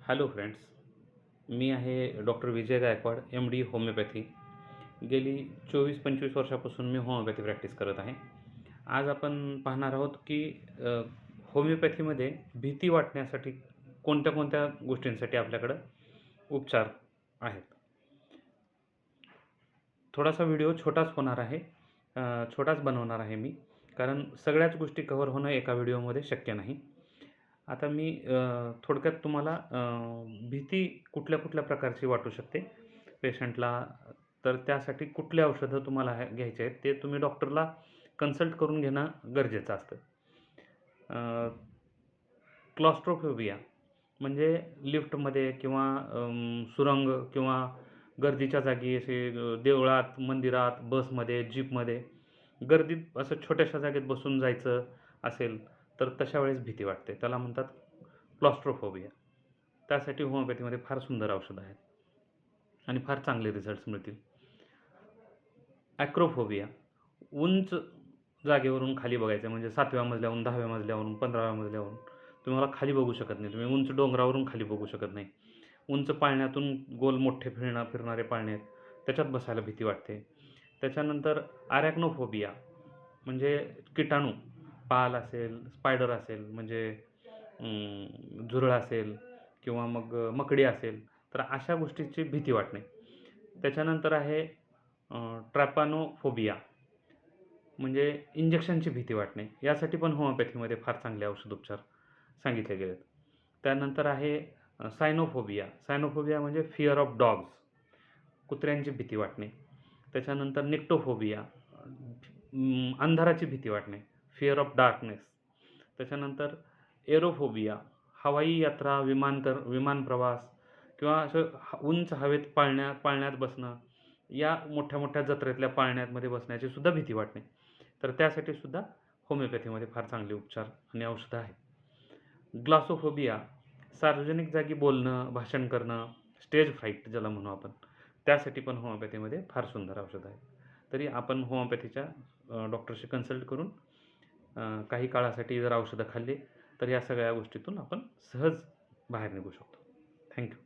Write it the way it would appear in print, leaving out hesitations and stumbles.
Hello friends, मी आहे doctor विजय Gaikwad, MD homeopathy. गेली 24-25 वर्षापासून मी होमिओपॅथी प्रॅक्टिस करत आहे. आज आपण पाहणार आहोत की होमिओपॅथीमध्ये भीती वाटण्यासाठी कोणत्या कोणत्या गोष्टींसाठी आपल्याकडं उपचार आहेत. थोडासा व्हिडिओ छोटाच होणार आहे, छोटाच बनवणार आहे मी, कारण सगळ्याच गोष्टी कव्हर होणं एका व्हिडिओमध्ये शक्य नाही. आता मी थोडक्यात तुम्हाला भीती कुठल्या कुठल्या प्रकारची वाटू शकते पेशंटला, तर त्यासाठी कुठली औषधं तुम्हाला घ्यायची आहेत ते तुम्ही डॉक्टरला कन्सल्ट करून घेणं गरजेचं असतं. क्लॉस्ट्रोफोबिया म्हणजे लिफ्टमध्ये किंवा सुरंग किंवा गर्दीच्या जागी असे देवळात, मंदिरात, बसमध्ये, जीपमध्ये गर्दीत असं छोट्याशा जागेत बसून जायचं असेल तर तशा वेळेस भीती वाटते. त्याला म्हणतात क्लॉस्ट्रोफोबिया. त्यासाठी होमिओपॅथीमध्ये फार सुंदर औषधं आहेत आणि फार चांगले रिझल्ट्स मिळतील. ॲक्रोफोबिया, उंच जागेवरून खाली बघायचं, म्हणजे 7व्या मजल्यावरून, 10व्या मजल्यावरून, 15व्या मजल्यावरून तुम्हाला खाली बघू शकत नाही. तुम्ही उंच डोंगरावरून खाली बघू शकत नाही. उंच पाळण्यातून गोल मोठे फिरणारे पाळणे आहेत, त्याच्यात बसायला भीती वाटते. त्याच्यानंतर अरॅक्नोफोबिया म्हणजे किटाणू, पाल असेल, स्पायडर असेल, म्हणजे झुरळ असेल किंवा मग मकडी असेल, तर अशा गोष्टीची भीती वाटणे. त्याच्यानंतर आहे ट्रॅपानोफोबिया म्हणजे इंजेक्शनची भीती वाटणे. यासाठी पण होमिओपॅथीमध्ये फार चांगले औषधोपचार सांगितले गेलेत. त्यानंतर आहे सायनोफोबिया. सायनोफोबिया म्हणजे फिअर ऑफ डॉग्स, कुत्र्यांची भीती वाटणे. त्याच्यानंतर निक्टोफोबिया, अंधाराची भीती वाटणे, फिअर ऑफ डार्कनेस. त्याच्यानंतर एरोफोबिया, हवाई यात्रा, विमान प्रवास किंवा असं उंच हवेत पाळण्यात बसणं, या मोठ्या मोठ्या जत्रेतल्या पाळण्यामध्ये बसण्याची सुद्धा भीती वाटणे. तर त्यासाठी सुद्धा होमिओपॅथीमध्ये फार चांगले उपचार आणि औषधं आहेत. ग्लासोफोबिया, सार्वजनिक जागी बोलणं, भाषण करणं, स्टेज फ्राईट ज्याला म्हणू आपण, त्यासाठी पण होमिओपॅथीमध्ये फार सुंदर औषधं आहेत. तरी आपण होमिओपॅथीच्या डॉक्टरशी कन्सल्ट करून काही काळासाठी जर औषधं खाल्ली तर या सगळ्या गोष्टीतून आपण सहज बाहेर निघू शकतो. थँक्यू.